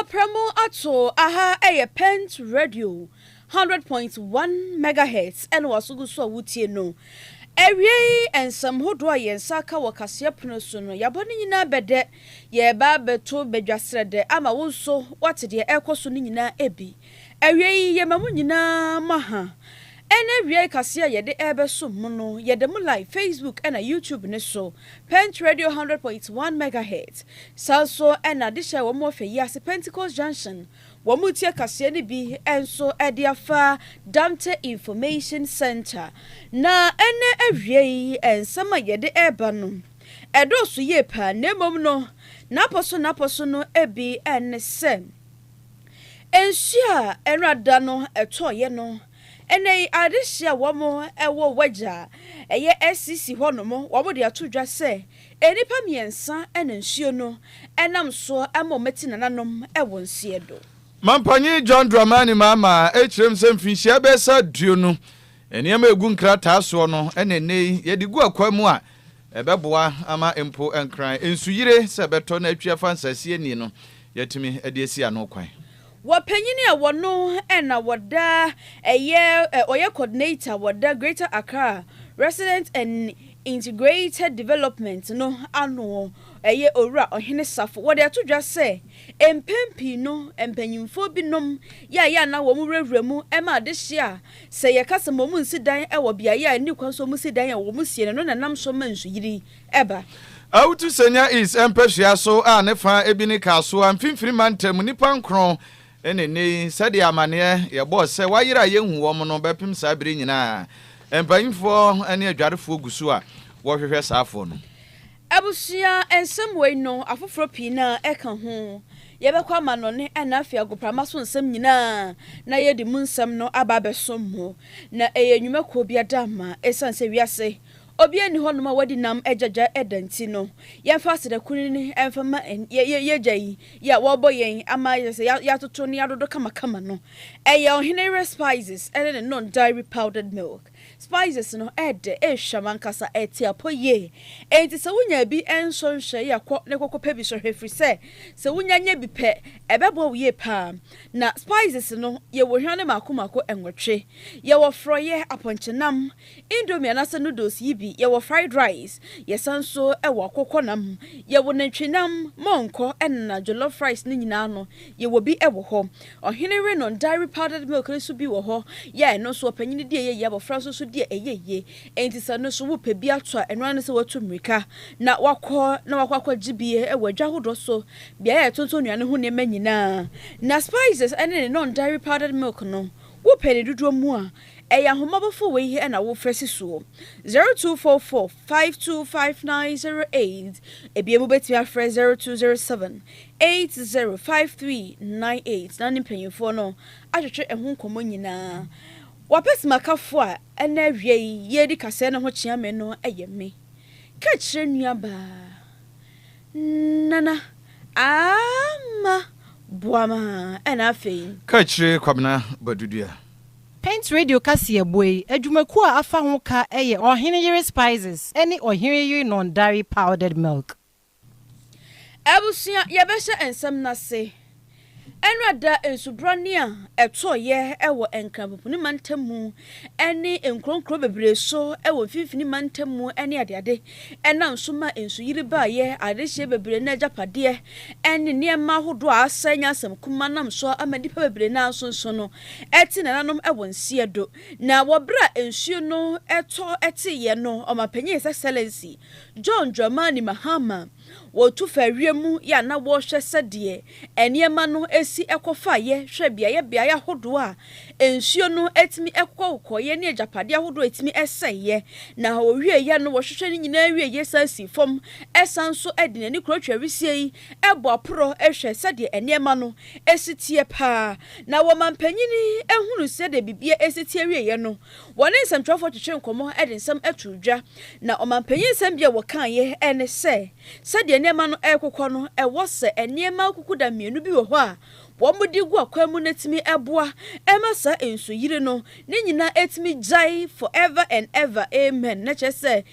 Premo ato aha Pent Radio 100.1 megahertz and wasugu so wutie no ewie ensam hodo a yensaka wakase pono so no yabone nyina bede ye ba beto bedwasrede ama wonso watede ekoso no nyina ebi ewie ye mamu nyina maha ene wie kase yede ebeso mu no yede mu live Facebook and YouTube ne so Pent Radio 100.1 megahertz so and adisha wo mo fe yase Pentecost Junction wo mutie kase ne bi enso ediafa Dante Information Center na ene awie ensama yede eba no edoso ye pa nemom no naposo no ebi ene se ensia enrada no etoye no ene adehia womo ewo waja eye SCC honomo womo de atodwa se enipa miensa ene nsuo no enam so emometi nananom ewo nsie do Mampanyi John Dramani mama echirem se mfinhia besa duo no eniema egu nkrata so no ene nei yedigu akwamu a ebeboa ama empo enkran ensuyire se beto na atwa fansase ni no yetimi ediesi ano kwan wapanyini a wono ena woda oye coordinator woda Greater Accra Resident and Integrated Development no ano owura ohene safo wode atodwa se empempi no empanyimfo binom ya na wo mu rewremu ema adehia se yekasa mo mu nsidan ewo bia ya ni kwanso mu sidan ya wo mu sie no nanam so mansu yiri eba Autu senya is empehia so a ne fa ebini kaso amfimfiri mantem nipa nkron ene sade amane ye bo se wayira yehu wo mo no bepim sabire nyina empanyimfo ene adwarefo gusu a wo hwehwe saafo no abusia ensem we no afoforo pi na eka ho yebekwa ma no ne na afia goprama so nsem nyina na yedi mu nsem no aba besom ho na eyenwuma ko bia dama esanse wiase obi ani ho no ma wadi nam ejaja edanti no yemfa sede kunini emfama yejayi ya wobo yen ama ya toto ni adodo kama no eye ohene spices and non dairy powdered milk spices no ede hwamankasa etiapo ye enti se wunya bi enso nhwe yakọ ne kokopa bi so hwefri se wunya nya bi pe ebebo ye pa na spices no ye wo hwane makomako enwotwe ye wo froye aponchenam indomie na se noodles yibi ye wo fried rice ye sanso ewo akokonam ye wo nantwinam monko enna jollof rice ni nyina no ye wo bi ewo ho ohene re non dairy powdered milk so bi wo ho ye no so opanyini die ye ye bo franso so die eyeye enti sa no so wo pe bi ato enwa ne se watu mrika na wakọ gibie ewo adwa hodo so bia ye tonto nuane ho ne manyina na spices ene non dairy powdered milk no wo pe ne dudu mu a eya homabofo we hi na wo fresi so 0244 525908 ebiemu beti afre 0207 805398 na nimpanyimfo no atwetwe ehun komo nyina wapesi makafo a ena wie ye di kase na ho chiame no eyeme ka kire nuaba nana ama boama ena afei Kaakyire Badudua Pent Radio kase boy adwumaku a afa ho ka eye ohene spices ene ohene non dairy powdered milk abusia yebehye ensem na se enrada ensubrania etoye ewo enkramponi mantamu ene enkronkro bebre so ewo fifini mantamu ene adeade enam so ma ensuyire baaye adehye bebre na japade ene niema hodo asanya asem kuma nam so amadipa bebre na asonso no eti nananom ewo nsie do na wobra ensuo no eti ye no omapanyi excellency John Dramani Mahama wo tu fa wiemu ya na wo hwe sede eniema no esi ekofa ye hwe bia ya hodo a ensuo no etimi ekokọ ye ne ajapade ahodo etimi eseye na wo wie ye no wo hwehwe ni nyina wie ye sasi fom esanso edinani kurotwa wisie yi ebo apro ehwe sede eniema no esitie pa na wo mampanyini ehunu sede bibie esitie wie ye no woni nsɛmtwafo twetwe nkomo nsɛm atudwa na ɔmampanyin nsɛm bia wɔkan ye ene sɛde eniema no ekokɔ no ɛwɔ sɛ eniema kukuda mienu bi wɔ hɔ a wɔmudi gu akwamu netimi eboa emasa ensuyire no ne nyina etimi jai forever and ever amen na kyese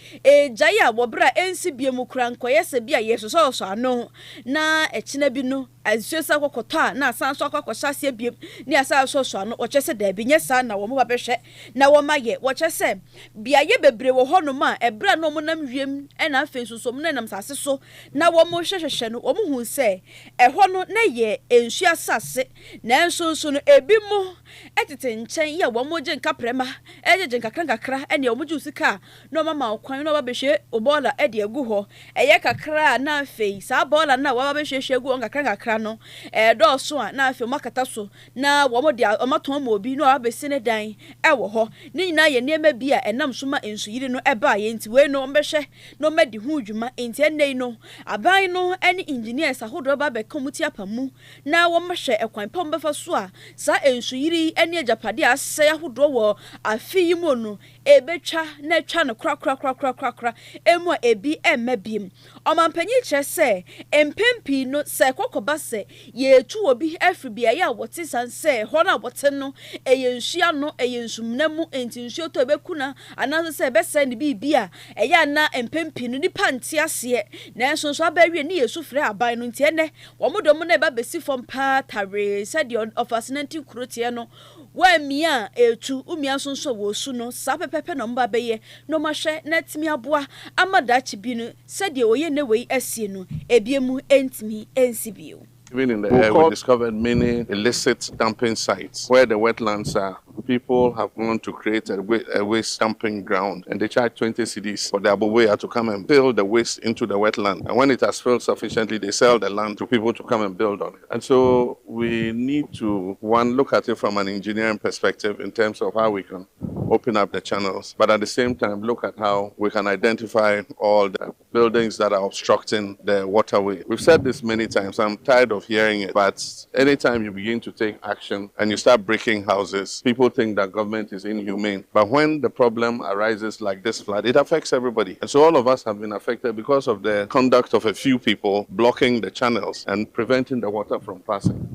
jai a wobra ensi biemu kura nkoye se bia yeso so ano na ekina bi no azuesa kokotɔ a na asanso akɔkɔhyase biem ne asa so ano ɔkyese da bi nyesa na wɔn ba behwɛ na wɔma ye wɔkyese bia ye bebre wɔ hɔ no ma ebra no mo nam wiem ɛna afenso so mo nam sase so na wɔn hwehwehwɛ no wɔn hu sɛ ɛhɔ no na ye ensu asase nanso so no ebi mo etete nkyɛn ye wɔn gye nkaprema ɛgye nkakra ɛne wɔn gye usika na wɔn ma kwan na wɔba behwɛ obola ɛde agu hɔ ɛyɛ kakra na afei saa bola na wɔba behwɛ agu nkakra no dɔɔso a na afei makata so na wɔn de ɔmaton mo obi na wɔabɛsi ne dan ɛwɔ hɔ ne nyina yɛ nneɛma bi a ɛnam so ma ensuyiri no ɛba yɛ nti wei no ɔmbɛhwɛ na ɔmɛdi ho dwuma nti ɛnɛ no aban no ɛne engineers ahodoɔ ba bɛka mu ti apamu na wɔmhwɛ ɛkwan pɔm bɛfa so a saa ensuyiri ɛne ajapade asɛ ahodoɔ wɔ afi yi mu no ebetwa na etwa no krakrakrakrakrakra emu a ebi ɛmma biem ɔmampanyi kyerɛ sɛ empempi no sɛ kɔkɔba sɛ yetu obi afri bia ya wɔte sanse hɔ na wɔte no eyensua no eyensumna mu entinsuo to ebekuna anaso sɛ bɛsɛ ne bibia ɛya na empempi no nipa nte ase na nso so abawie ne yesu frɛ aban no ntie ne wɔmodom na eba besi fom pa tare sɛ de ɔfasinanti kurotie no wa mia etu umia nso wo su no sa pepepe no mba beye no mahwe na timi aboa amadachi bi no sɛ de oye ne wei asie no ebiemu entimi ensibio. Even in the air, we discovered many illicit dumping sites where the wetlands are. People have gone to create a waste dumping ground, and they charge 20 cedis for the aboboya to come and fill the waste into the wetland. And when it has filled sufficiently, they sell the land to people to come and build on it. And so we need to, one, look at it from an engineering perspective in terms of how we can open up the channels, but at the same time, look at how we can identify all the buildings that are obstructing the waterway. We've said this many times. I'm tired of hearing it, but anytime you begin to take action and you start breaking houses, people think that government is inhumane. But when the problem arises like this flood, it affects everybody. And so all of us have been affected because of the conduct of a few people blocking the channels and preventing the water from passing.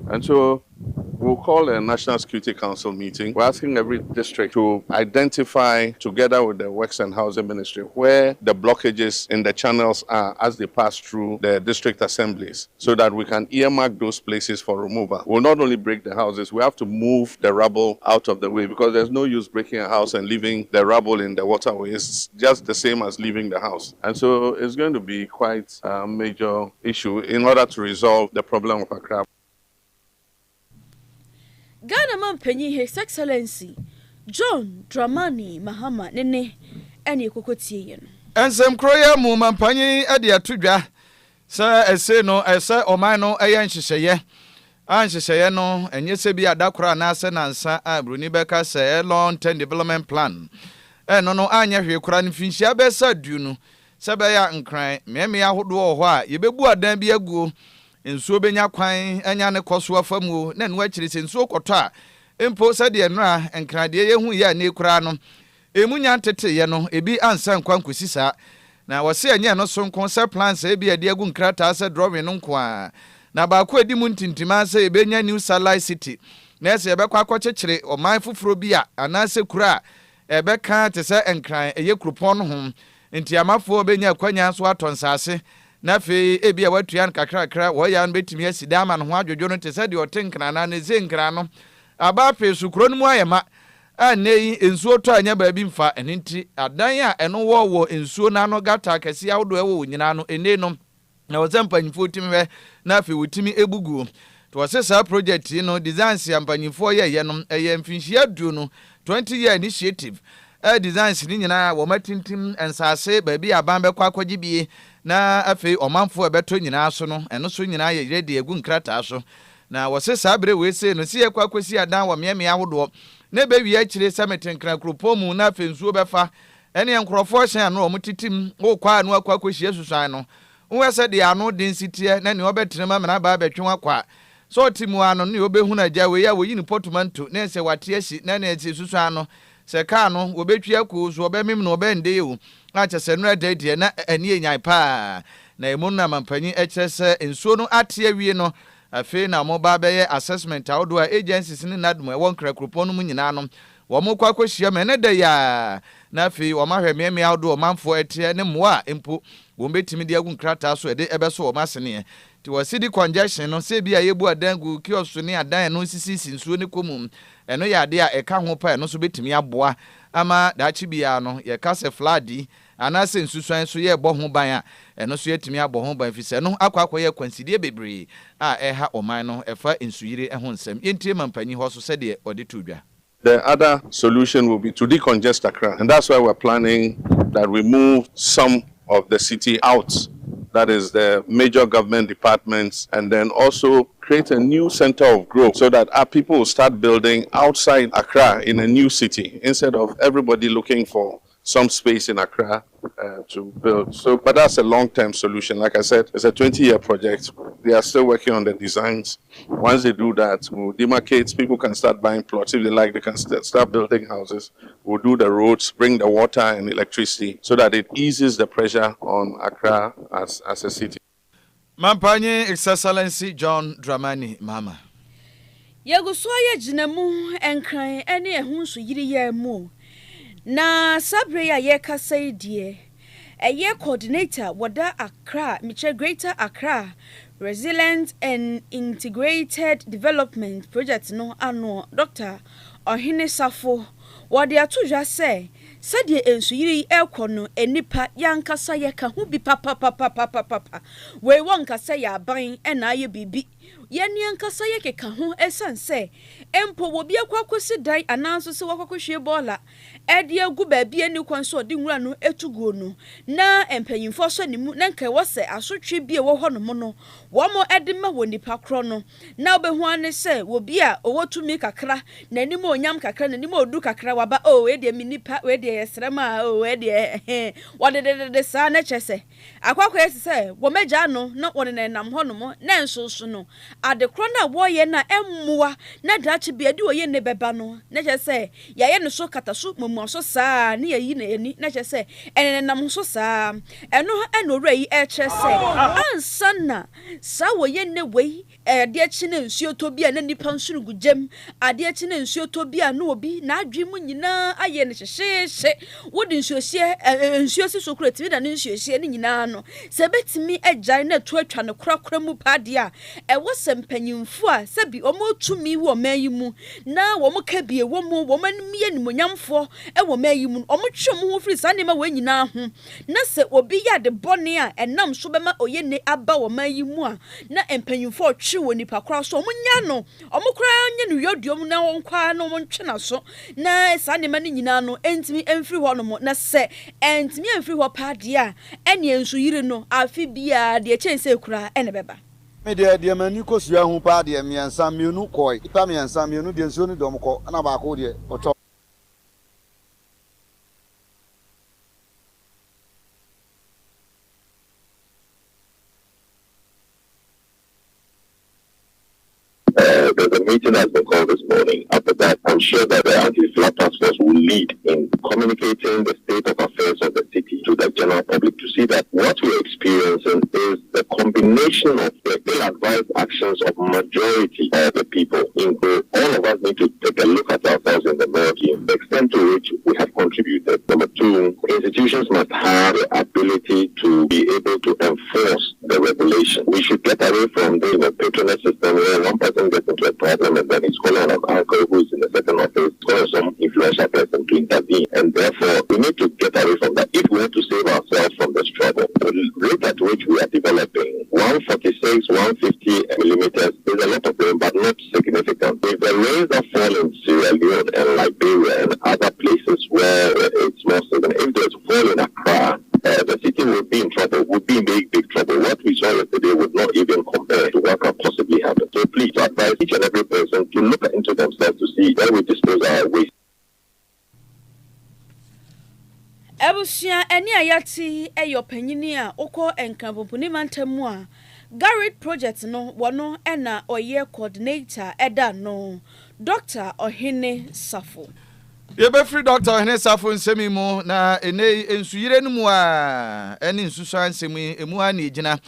And so we'll call a National Security Council meeting. We're asking every district to identify, together with the Works and Housing Ministry, where the blockages in the channels are as they pass through the district assemblies, so that we can earmark those places for removal. We'll not only break the houses, we have to move the rubble out of the way, because there's no use breaking a house and leaving the rubble in the waterway. It's just the same as leaving the house. And so it's going to be quite a major issue in order to resolve the problem of Accra. Ghana man penyi His Excellency John Dramani Mahama nene ene kokotie yen. Ensem kroya mu man penyi ade atudwa sa ese no ese oman no eyen hyehyeye anhyehyeye no enye se bi adakora na ase nansa abruni beka se long term development plan eno no anya hwe kora ne finhia be sa du no se be ya nkran meme ahodo ho a yebebu adan bi aguo ensuo benya kwan anya ne koso afamu na no akiri se ensuo kɔtɔ a empo sɛ de nra enkrade ye hu ya ne kura no emunya ntete ye no ebi ansa nkwan kosi sa na wɔse anya no so nkon sɛ plans e bi ade agu nkrata sɛ drawing no nko a na ba ko edi mu ntintima sɛ ebenya new satellite city na ɛsɛ ebekɔ akɔkyekyere ɔman foforo bi a anase kura ebeka te sɛ enkran eye krupon no ho nti amafo benya kwanya so atonsase na fe ebia watuan kakrakra wo ya no betimi asida ama no ho adwodwo no te sɛ de ɔtenkra na ne zenkra no aba pe sukuro no mu ayema anei ensuo to anya ba bi mfa enti adan a ɛno wo ensuo na no gata kase awodo ɛwo nyina no ene no na wɔzampanyifo timi na fe wotimi ebugu to wɔsesa project no design si ampanyifo ye no ɛyɛ mfinhia du no 20 year initiative designs ni nyina wo matintim ensase ba bi aban bɛkɔ akɔgye bie na afei ɔmanfo ɛbɛtɔ nyinaa so no ɛno so nyinaa yɛ ready egu nkrataa so na wɔse saa bere we se no si ekwa kwesi adan wɔ meɛme ahodoɔ na bewie akyire sɛmete nkra kropɔ mu na afei nsuo bɛfa ɛne nkrɔfoɔ hyɛn ano ɔmo titim wo kwa no akwa kwesi asusan no wo sɛ de ano den sitie na ne ɔbɛtena ma na ba bɛtwe akwa so timu ano ne obɛhu na gya we ya wo yi ne potomanto na sɛ wate asi na na ɛsi susan no sɛ ka no obɛtwi akɔ so ɔbɛmem na ɔbɛnde yo na kyɛ sɛ no ɛdɛdeɛ na ɛne enyan pa na emu na mampanyi ɛkyerɛ sɛ nsuo no ate awie no afei na mo ba bɛyɛ assessment awodo a agencies ne nadum ɛwɔ nkrakropɔ no mu nyinaa no wɔn kɔ akɔhyia me ne da ya na afei wɔn ahwɛ meɛme awodo ɔmanfoɔ ɛteɛ ne mmoa mpo wɔn bɛtumi de agu nkrataa so ɛde ɛbɛso wɔn asene ti wɔ city congestion no sɛ bi a yɛbu adan gu kiosk ne adan no sisi nsuo ne kɔmum ɛno yɛ ade a ɛka ho pa ɛno so bɛtumi aboa ama daakye bia no yɛka sɛ flood anaasɛ nsusuan so yɛ bɔ ho ban a ɛno so yɛtumi abɔ ho ban fi sɛ no akɔ kwansidie bebree a ɛha ɔman no ɛfa nsuyire ɛho nsɛm yɛntie mampanyi hɔ so sɛdeɛ ɔde to dwa. The other solution will be to decongest Accra, and that's why we're planning that we move some of the city out, that is the major government departments, and then also create a new center of growth so that our people will start building outside Accra in a new city instead of everybody looking for some space in Accra to build. So, but that's a long-term solution. Like I said, it's a 20-year project. They are still working on the designs. Once they do that, we'll demarcate. People can start buying plots. If they like, they can start building houses. We'll do the roads, bring the water and electricity so that it eases the pressure on Accra as a city. Mampanyi Excellency John Dramani Mama. Yeguswa jinamu enkran ene ehun so yiri ye mu. Na sabre ya ye kasa die eye coordinator wada Accra Miche Greater Accra Resilient and Integrated Development Project no ano Dr. Ohene Safo wade atujwa se sadie ensuyiri ekono enipa yankasa ye ka hu bi papa we won kasa ya ban ena ye bibi yeni ankasa ye keka ho esanse empo wo bi akwakosi dan ananso se wakwakohwe bola ede agu ba bi ani kwanso ode nwura no etugo no na empanyimfo so nimu na nka wo se asotwe bi e wo ho no mo no wo mo ede ma wo nipa kro no na obehu ane se wo bi a owotumi kakra na anim onyam kakra na anim odu kakra waba o we de mi nipa we de yesrama o we de wode de sa na chese akwakwa se wo meja no na wone na nam ho no mo na enso so no adekro na wo ye na emmoa na dachi bia de oye ne beba no na je se ya ye no so kataso momu so saa na yi na ani na je se enenam so saa eno enore yi e che se ansa na sa wo ye ne wei de achi na nsuo to bia na nipa nsuru gugem ade achi na nsuo to bia na obi na adwe mu nyina aye ne hyehye wo de nsuo si so kurati da ne nsuo hye ne nyina no se betimi agyan na to atwa ne korakora mu pade a wo sempanyimfo a sabi omotumi wo mayimu na wo mokabie wo mu wo manmiye nimonyamfo wo mayimu omotwem ho firi sanema wo nyina ho na se obi ya de bone a enam so bema oyene aba wo mayimu a na empanyimfo twe wo nipa kora so omunya no omokora nya no yodom na wonkwa no wontwe na so na sanema ne nyina no entimi emfiri ho no mo na se entimi emfiri ho pade a ene ensu yire no afi bia de chense kura ene beba media de mani kosua hu pa de miensa mienu koi ipa miensa mienu de nsuo ni dom ko na ba ko de oto There's a meeting that's been called this morning. After that, I'm sure that the anti-flood task force will lead in communicating the state of affairs of the city to the general public to see that what we're experiencing is the combination of the ill-advised actions of majority of the people. All of us need to take a look at ourselves in the mirror, the extent to which we have contributed. Number two, institutions must have the ability to be able to enforce the regulation. We should get away from the patronage system where one person gets into a problem and then he's calling on an uncle who is in the second office or some influential person to intervene. And therefore, we need to get away from that. If we want to save ourselves from the struggle, the rate at which we are developing, 146, 150 millimeters is a lot of rain, but not significant. If the rains that fall in Sierra Leone and Liberia and other places where it's more significant, if there's fall in Accra, the city will be in trouble, would be in big Ebusia eni ayati eyo panyini a okọ enkrampopuni mantamu a Garrett project no wono ena oye coordinator eda no Dr. Ohene Safo. Ye be free Dr. Ohene Safo nsemi mu na ene ensuyire no mu a ene nsusuan nsemi emu a na ejina.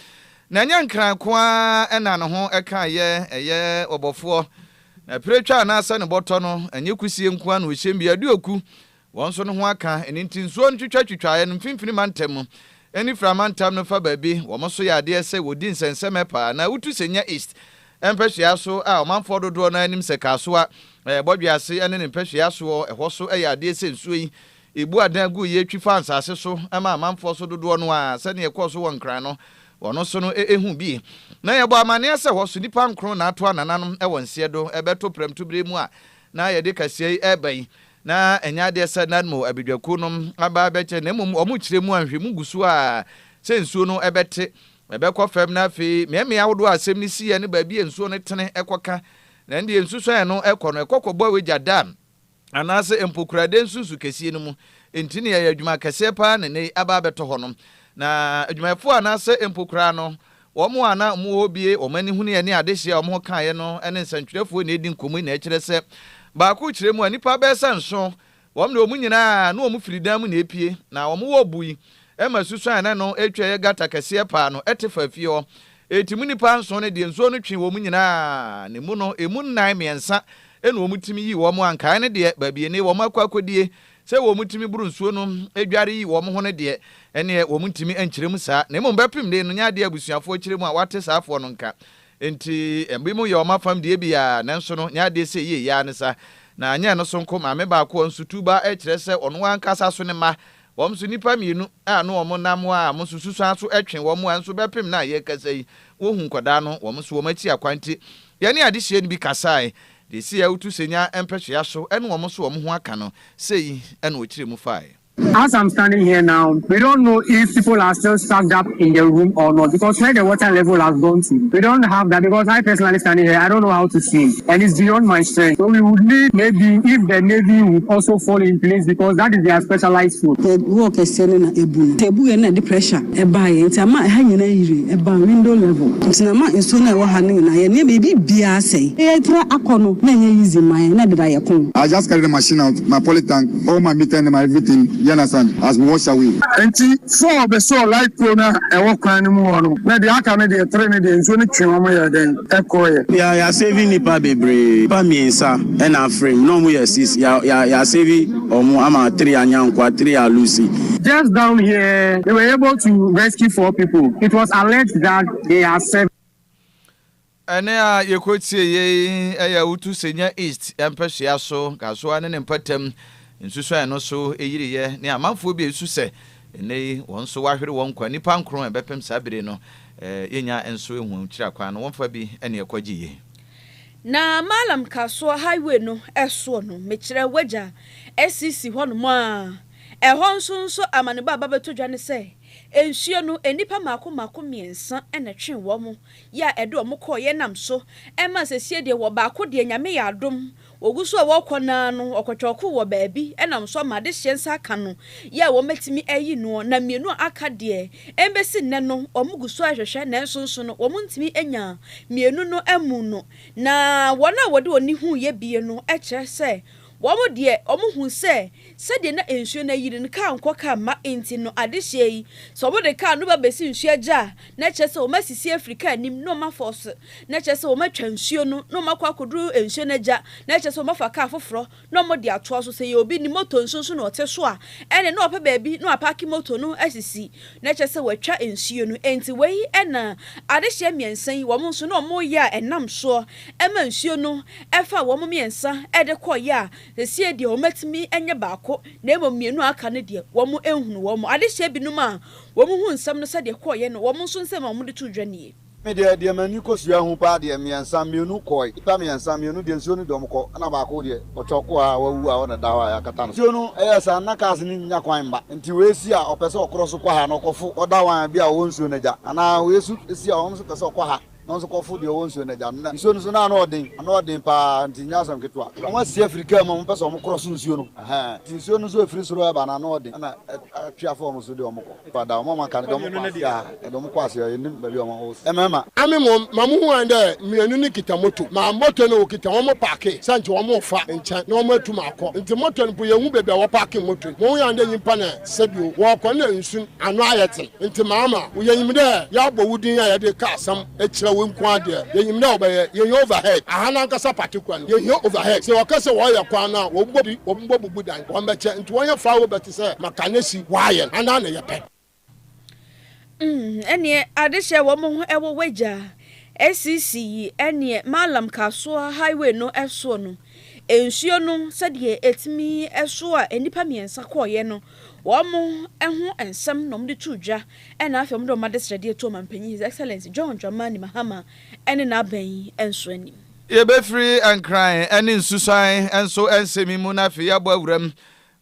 Na nya nkran ko a ena no ho eka eye obofo. Na pretwa na asa ne boto no enye kusie nko a na ohyembi aduoku. Wonso no ho aka ene ntinsuo ntwitwa ye no mfimfini mantam. Eni framantam no fa baabi womoso ya ade ese wodi nsenseme pa na utu senya east empehia so a omanfo dodo na anim se kaso a bodwiase ene ne empehia so ehwo so ya ade ese nsuo yi ebu adan gu ye twifa ansase so ama amanfo so dodo no a se ne ekoso won kran no wono so no ehu bi na ye bo amane ese ho so nipa nkro na ato anananom e wonse do ebeto premtu bre mu a na ye de kasie ebai na enya de se nanmo abidwaku no aba beche na mum omu kire mu anhwe mu gusu a sensuo no ebete ebekọ fam na afi meme awodo asem ni si ye ne ba bi ensuo no tene ekoka na ndi ensuso ya no ekono ekokọbọ weja dam anase empokurade ensusu kesie no mu entini ya adwuma kese pa na nei aba beto ho no na adwumafo anase empokura no womo ana mu hobie omani hunu ye ne adehia omo kan ye no ene nsantwerefo na edi nkomu na ekire se baako kire mu anipa be sanso wom na omu nyina na omu firidam na epie na omu wo bui ema susu ana no etwa ye gata kese pa no etefa fie ho etimu nipa nso ne de nso no twi womu nyina ne mu no emu nnan miensa ena omu timi yi womu ankan ne de babie ne womu akwakodie se womu timi buru nsuo no edware yi womu ho ne de ene womu timi enkirem saa na mmom bepim de no nya de abusuafo kirem a wate saafo no nka enti embimu ye omafam de bia nanso no nya de se ye ya ne sa na anya no so nko maame ba ko nsu tuba e kire se ono ankasa so ne ma wom so nipa mienu a no omo nam a mo sususu aso etwen wom anso bepim na ye kasa yi wo hu nkoda no wom so wom achi akwanti ye ne ade hye ni bi kasai de si ya utu senya empehwe aso ene wom so wom ho aka no sei ene o kire mu fae. As I'm standing here now, we don't know if people are still stuck up in the room or not because where the water level has gone to. We don't have that because I personally standing here, I don't know how to swim and it's beyond my strength. So we would need maybe if the Navy would also fall in place because that is their specialized food. The work is selling ebu. Ebu and the pressure. Eba it's a man hanging eba window level. It's a man is so never hanging na ye baby bia say. Etra akono na ye easy my na be da yakon. I just carry the machine out, my polytank, all my meter and my everything. You understand? As we wash away. Enti for the so light corner e work kwan mu hono. Na de aka na de train de nso ne twen mo ya den ekoye. Ya saving nipa bebre. Pa miensa e na frame. No mu ya sis ya saving omo ama 3 anyankwa 3 alusi. Just down here they were able to rescue 4 people. It was alleged that they are 7. Ene a yekotie ye eya utu senya east empehia so kaso ane ne mpatam nsusu eno so eyiri ye ne amanfo bi esu se ene won so wahwere won kwa nipa nkron ebepem sabire no yenya enso ehu kira kwa no wonfa bi ene ekwagiye na malam kaso highway no eso no mekire waja SCC hono mo a ehon so amane baba betodwa ne se ensuo no enipa mako miensa ena twen wo mo ya edo mo ko ye nam so ema sesie de wo ba ko de nyame ya adom oguso wo kona no okotwoko wo baabi enam so ma de hyensa aka no ya wo metimi ayi no na mienu aka de embesi ne no omuguso ahwehwe na ensonso no wo muntimi enya mienu no amu no na wona wode oni hu ye bie no eche se womo de omuhu se de na ensuo na yiri no ka nko ka ma enti no adehye yi so wo de ka no ba besi nsuo agya na che se o masisi Africa nim no ma force na che se o matwa nsuo no ma kwa koduru ensuo na agya na che se o mafa ka afoforo no mo de ato so se ye obi ni moto nsuo no ote so a ene no opa baabi no apaki moto no asisi na che se watwa ensuo no enti wei ena adehye miensan yi wo mo nso no mo ya enam so ema nsuo no efa wo mo miensa ede koya sie de omatimi enye baako na emo mienu aka ne de wo mo ehunu wo mo adehye binum a wo mo hu nsam no se de koye no wo mo nso nsam mo de to dwane me de mani kosua hu pa de miensa mienu koi pa miensa mienu de nsuo ni dom ko na baako de otoko a wawu a wona dawa ya kata no nsuo no eyesa na kas ni nya kwan ba nti we si a opese okroso kwa ha no kofo odawan bi a wo nsuo na ja ana we su si a wo nso pese okwa ha no so kofu de won so na ja na nsuo no so na odin pa nti nya asam ketwa won si Africa mo pese o mo cross nsuo no nsuo no so afiri soro aba na odin na twa form so de omko pada mama kan do mko ya do mko ase ya nim ba bi omo emema ame mom mamu hu ande mienu ni kita moto ma moto no kita omo parke sanche omo fa ncha na omo atu makọ nti moto no po yehu bebe wo parke moto mo hu ande nyimpa na sebio wo kọ na nsu anu ayete nti mama wo yenyim de ya gbo wudin ya de ka asam ekira we nko ade yenyim de obaye yenyo overhead ahana nkasa particular yenyo overhead se wakase wo ya kwa na wo bugbo bubudan wo mbeche nti wo ye fa wo beti se makanesi waye ana na ye pe ene adehye wo mo ewo waja SCC ene malam kaso highway no eso no ensuo no sede etimi eso a enipa miensa koye no wo mo eho ensem no mde tudwa ena afem do madesrede to mampanyi his excellency John Dramani Mahama ene na ban enso ani ye be free and crying ene nsusan enso ensemi mu na fe yabo awuram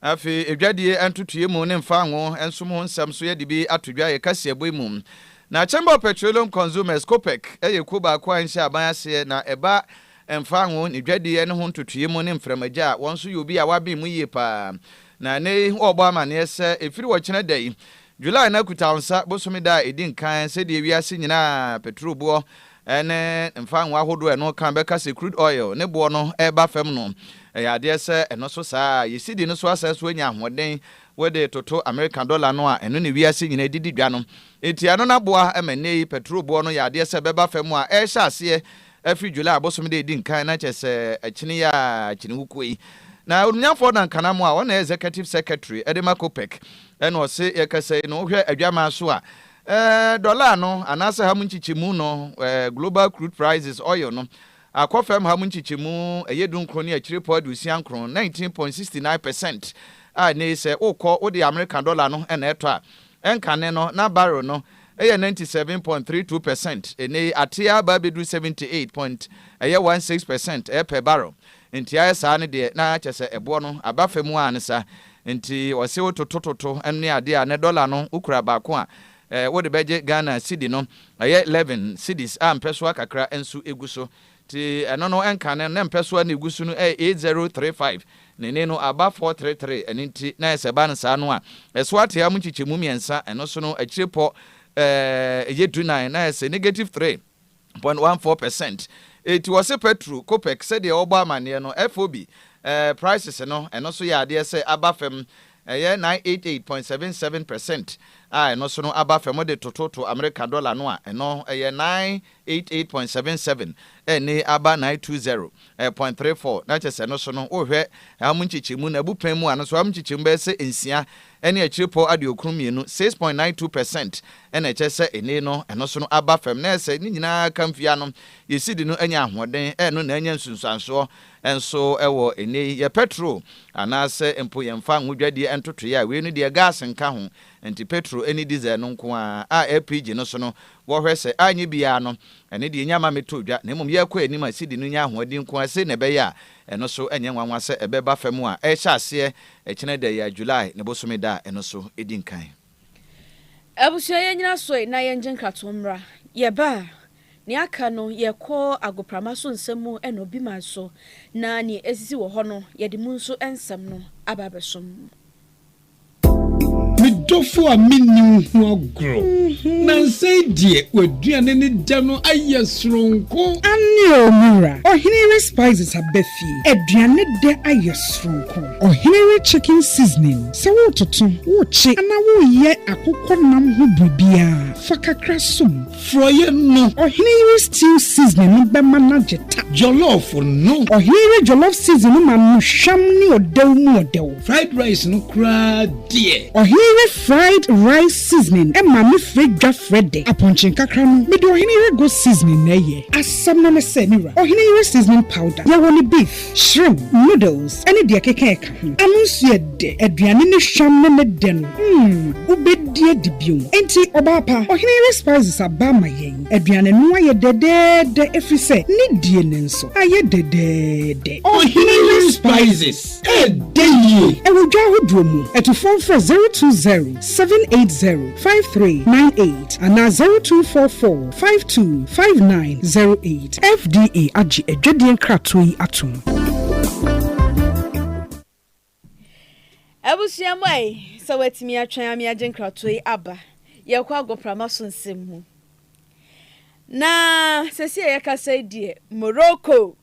afi edwadie antutue mu ne mfa ho enso mo nsam so ye de bi atodwa ye kase eboy mu na Chamber of Petroleum Consumers COPEC eye kuba kwa nhyia aban ase na eba emfa ho ne dwadie ne ho ntutue mu ne mframaja won so yobi a wabe mu yie pa na ne obo amane ese efiri wo kyene dai July na kutansa bosome da edin kan se de wiase nyina petrol bo ene mfa ho ahodo eno kan beka se crude oil ne bo no eba fam no ya de ese eno so saa yesidi no so asaso anya ahoden wede toto American dollar no a eno ne wiase nyina didi dwa no enti ano na boa emane petrol bo no ya de ese beba fam a e hya ase every July bosome da edin kan na chese akini ya akini hukui na unyafo na nkanamu a wona executive secretary Edema COPEC eno se yekase no hwe adwama so a dollar no anase ha munchichimu no global crude prices oil no akofem ha munchichimu eyedun kroni akire pod usian kron 19.69% a ne se ukọ odi American dollar no ena eto a enkane no na barrel no eye 97.32% ene atia ba bedu 78.16% per barrel nti ayesa ne de na chese ebo no abafemu ansa nti wose wototototo enne ade a ne dollar no ukura ba ko a wode beje Ghana cedi no aye 11 cedis a mpeso akakra ensu eguso ti eno no enkane na mpeso na eguso no 8035 nene no aba 433 eni nti na eseba no sa no a eso ate am chichemu miensa eno so no akiripo eyedunan na ese negative 3.14%. It was a petrol COPEC said the Obama near no FOB prices no eno so ya de say abafem 988.77%. No so no abafem de toto American dollar no eno 988.77 eni aba 920.34 na chese no so no ohwe amunchichimu na bupemu ano so amunchichimu be se ensia eni achiripo ade okrummienu 6.92% ena chese eni no eno so no abafem na ese ni nyina kamfia no yesidi no anya ahoden eno na anya nsunsanso enso ewo eni ye petrol anase empo yemfa nhodwadie entoto ya we no de gas nka ho enti petrol eni diesel no nko a LPG no so no wo hwese anyi bia no ene de nyama metodwa na mum ye kwa enima sidi no nya ahoden nko ase ne be ya eno so enye nwanwa se ebeba fam a e hya ase ekene da ya July ne bosome da eno so edinkan abusia ye nyina so na ye njen kratomra ye ba ni aka no ye ko agoprama so nsemu eno bi ma so na ni esisi wo ho no ye de mu nso ensem no ababesom Midofo a minni hu agro na nsai die waduane ne da no ayesronko ani omura ohinere spices abefi aduane de ayesronko ohinere chicken seasoning se wo toto wo chi ana wo ye akokọ nam ho bibia fakakra sum froye no ohinere stew seasoning be manageta jollof no ohinere jollof seasoning ma no hwam ni odew mu odew fried rice no kra die ohinere fried rice seasoning Emma me fredwa frede aponchin kakra no me do ohinere go seasoning na ye asam na me se mira ohinere seasoning powder ya woni beef shrimp noodles any de keke eka amunsu ye de aduane ne hwam ne de no ubedie dibium enti obapa ohinere spices abama yen aduane no aye de efrise ne die ne nso aye de ohinere spices de ye e wo dwa hodro mu eto phone for 020-780-5398 and 0244-525908 FDA agi edwedien kratoi atum abusia mai so wetimi atwan me agye nkratoi aba ye kwa agoprama so nsem hu na sesi ye ka say die Morocco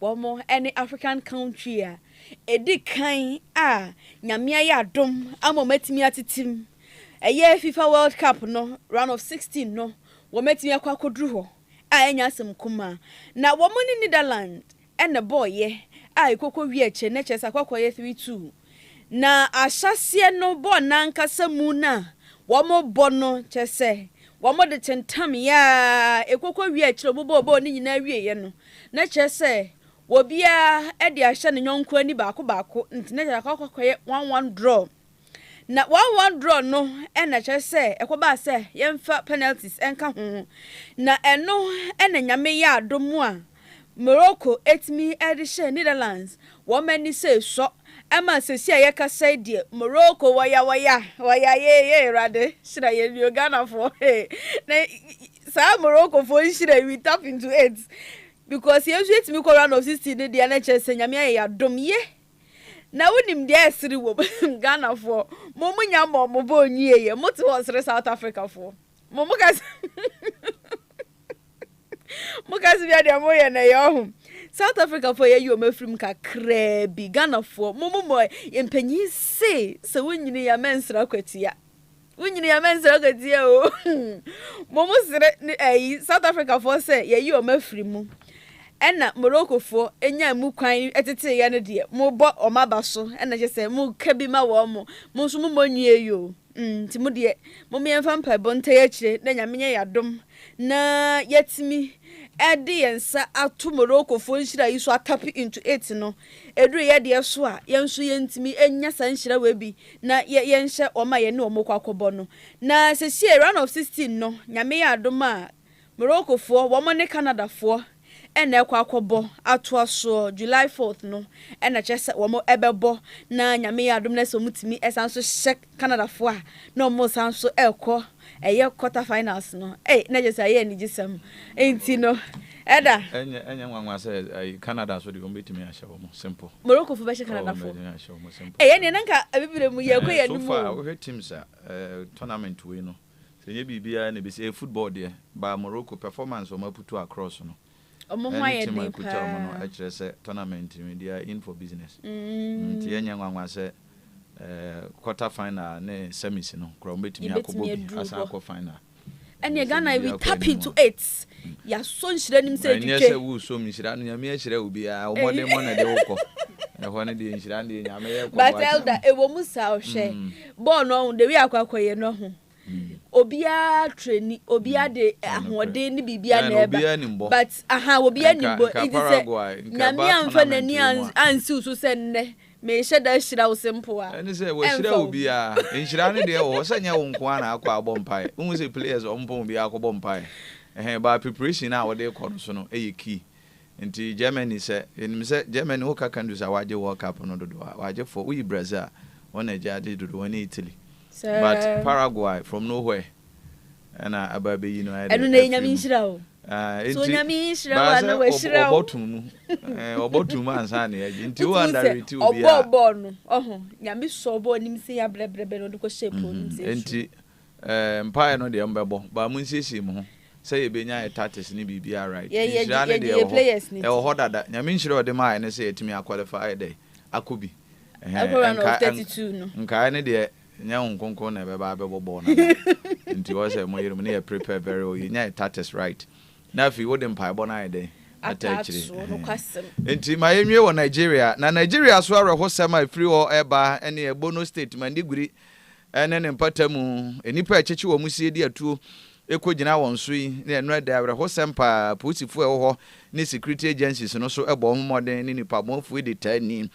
womo any African country a edi kan a nyamia ya dom amomatimi atitim eye FIFA World Cup no round of 16 no womatimi akwa kodru ho a enya asem kuma na womo ni Netherlands and the boy ye a ikoko wieche na chesa kwakoye 3-2 na ashasie no bo na nkasa mu na womo bono chese womo de tentam ya ikoko wieche bo ni nyina wieye no na chese wobia e de ahye ne nyonko ani baako ntine chesa kwakoye 1-1 draw na 1-1 draw no na chese ekoba se yemfa penalties enka ho na eno na nyame ya adomu a Morocco etimi edishe Netherlands woman say so ama sesi ayeka say die Morocco waya ye rade shira ye Ghana for na sa Morocco for shira we tap into it because you etimi ko round of 16 dey na chese nyame ya dom ye na wonim dey asiri wo Ghana for mo munya mo bo onyi ye mo ti was South Africa for mo muka Mukasi bia de moye na yo South Africa for ye omafrim kakra bi Ghana for mo empanyi se wonyini ya mensra kwatia o mo sire South Africa for say ye omafrim ena Morocco for enya mu kwan etete ye ne de mo bo omaba so ena je say mo kabi ma wo mo so mo nwie yo ti mo de mo me emfa mpa bonta ye kire na nyamenye yadom na yetimi edi yensa atu Morocco fo nhira yi so tap into it no eduru ye de so a yenso yentimi enya san nhira we bi na yenhye oma ye ne omokwa kobo no na sesi round of 16 no nyame ya adom a Morocco fo wo mo ne Canada fo ena ekwa akobo atu aso July 4th no ena chese wo mo ebebo na nyame ya adom na so mutimi esanso hye Canada fo a na mo sanso ekọ eye quarter finals no na just aye ni gisam enti no eda enya nwanwa say Canada so de ombetimi ahye wo simple Morocco fo be hye Canada fo eye ne nanka abibire mu ye ko ye ni mu so far we teams tournament we no senye bibia na be say football there ba Morocco performance o maputu across no omo hwaye dey pa no akire say tournament we they are in for business nti enya nwanwa say quarter final ne semis no kro betimi akobo asa akọ final and Ghana we tap into it ya so nhira nim say twetwe yes we so nhira no nyame nhira obi a omode mo na de wokọ ho ne de nhira de nyame ye ko but elder ewo musa ohwe ball no de we akwakoye no ho obia train obia de ahode ni bibia na eba but obia ni bo it is nyame amfa nani ansi so senne me sheda shira wo simple a ene say wo shira obi a enshira ne de wo sanya wo nko na akọ abompai unhu say players ompon bi akọ bompai ba preparation na wo de kọ so no key nti Germany say enim say Germany wo ka do say waje World Cup no do waje for we Brazil one ejade do one Italy but Paraguay from nowhere and ababe you know enu na nyame nhira o so nyame nhira na we shira obotum ansa na yaji nti wo underrate obi a obo no nyame so obo nim se ya brebrebe no ko shape nim se nti empire no de mbebo ba mun siesie mu ho say ebenya etatis ni bibia right nhira ne de players ni ho dada nyame nhira o de ma ne say etimi qualify dey akobi around 32 no nka ne de nya nkonko na beba abebo na nti wo say mo yirum na prepare very well nya tatis right na fi wo dem pai bona ide atachiri nti ma yenwie wo Nigeria na Nigeria so arho sema free or eba ene ebono state mandiguri ene ne mpatamu enipa echechi wo musie di atuo ekogina won so yi na eno da arho sempa posifo ho ni security agencies no so ebo homoden ni nipa mofu di tani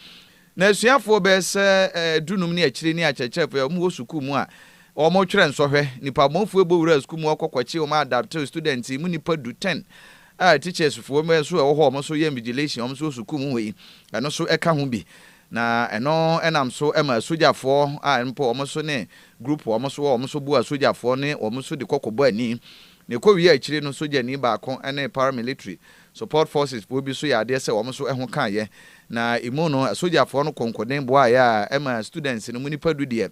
na suafo be se dunum ni akire ni achechefo ya mu suku mu a omo twere nsohwe nipa monfu ebowura suku mu okokwachi o ma adapt students mu nipa du 10 teachers fo me so ho omo so ye invigilation omo so suku mu we eno so eka ho bi na eno enam so ema sojafo mpo omo so ne group omo so bua sojafo ne omo so de kokobo ani ne ko wi akire no soja ni ba ko ene paramilitary support forces fo bi so ya de se omo so eho kan ye na imo no sojafo no konkoden boa ya ema students no munipa du de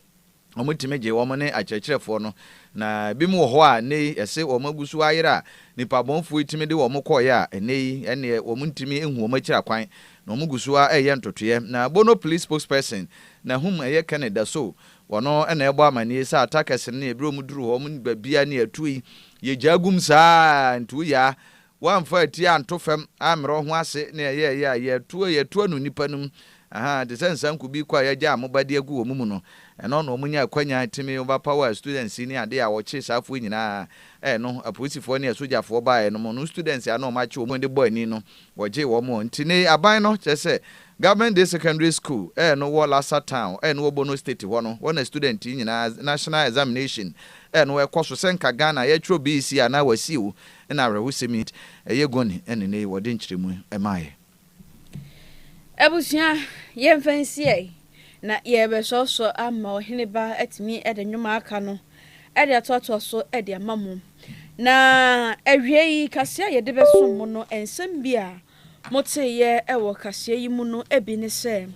omutime je wo mo ne akyerɛkyerɛfoɔ no na bi mu wɔ hɔ a ne ɛse wo magusu ayera nipa bonfo itime de wo mo kɔyɛ a ɛne ɛne wo muntime ehu wo makyira kwan na wo mugusu a ɛyɛ ntotoyɛ na Bono police spokesperson na hum ɛyɛ Canada so wono ɛna ɛbɔ amane sɛ attackers ne ebro mu duru hɔ mu babia ne atui ye jagum saa ntu ya wamfa ati anto fam amro ho ase ne ɛyɛ ye tuo no nipa num de sensan ku bi kwa ya gya amobade agu wo mu no ɛno no munya kwanya timi over power students ni ade a wɔkye safo nyina no apolisifoɔ ne asogyafoɔ bae no no students ya no mache wo mu de boy ni no wɔgye wo mu ntine aban no kyerɛ government day secondary school no wo Lassa town no wo Bono state ho no wona student nyina national examination no ɛkɔ so senka Ghana ya tro BC ana wasiwo na arewo summit goni ne wode nkyeremu emaye Ebusia yemfansie na yebesoso ama ohene ba atimi ede nwuma aka no ede atoto so ede amamu na awie yi kasia yede besom mu no ensem bia moteye ewo kasia yi mu no ebi ne se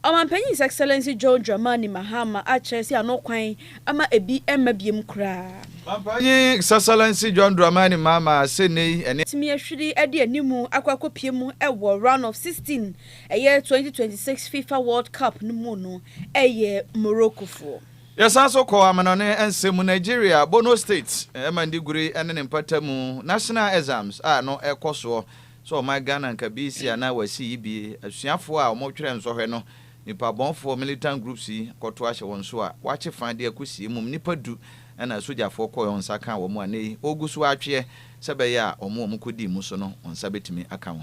Omampanyi His Excellency John Dramani Mahama achesi anokwan ama ebi emabiem kra Omampanyi His Excellency John Dramani Mahama sene ene timi ahwiri ede animu akwakopie mu ewo round of 16 eye 2026 FIFA World Cup no mu no eye Morocco fo Yasanso ko amanone ensemu Nigeria Bono State emandiguri ene ne mpatamu national exams no ekoso so my Ghana nka BC ana wasi ibi asuafo a omotwere nsohwe no nipa bonfo militant groups yi koto ahye won so a wache fande akosie mum nipa du na sojafo ko yon saka wo mu anei ogusu atwe sebe ya omo kodi mu so no onsa betimi aka wo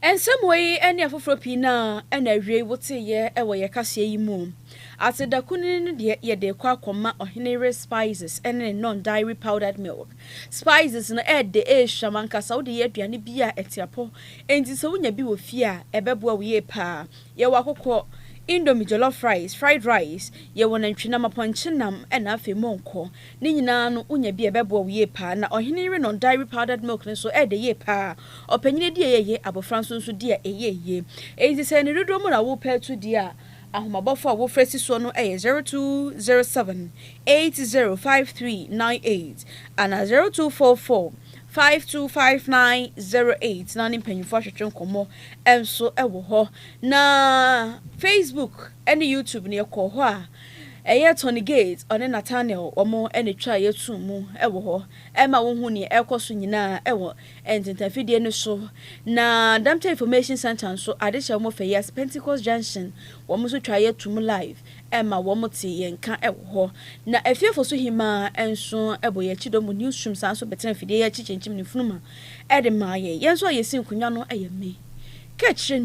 Ensemwe eni afoforo pina na awie wote ye ewo ye kase yi mu atedakuni de ye de kwa akoma ohenere spices ene non dairy powdered milk spices no de shamanka saudi ye aduane bia etiapo enti so wonya bi wo fie a ebeboa wo ye pa ye wakokɔ Indomie jollof rice, fried rice, ye wona ntwina maponchinam na afi monko. Ni nyina no unya bi ebebo wie pa na ohenere non dairy powdered milk ne so de ye pa. Opanyine die ye abofranso nso die ye. Ezi se ne dodo mu na wo pa tu dia ahomabofo a wo fresi so no 0207 805398 ana 0244 525908 na nimpanyifo hwetwe nkomo enso ewo ho na Facebook and YouTube ne ekɔ ho a Tony Gates on Nathaniel omo ene twa yetu mu ewo ho ema wo hu ne ekoso nyina ewo ententafidie ne so na Damte Information Center so adehya mo fe yes Pentecost Junction wo mo so twa yetu mu live ema wo mo te yenka ewo ho na efiefo so hima enso ebo ye chidomo newsroom san so betan fidie ye chichenchim ne funuma ede maaye yenso yesin kunwa no eye me ka chire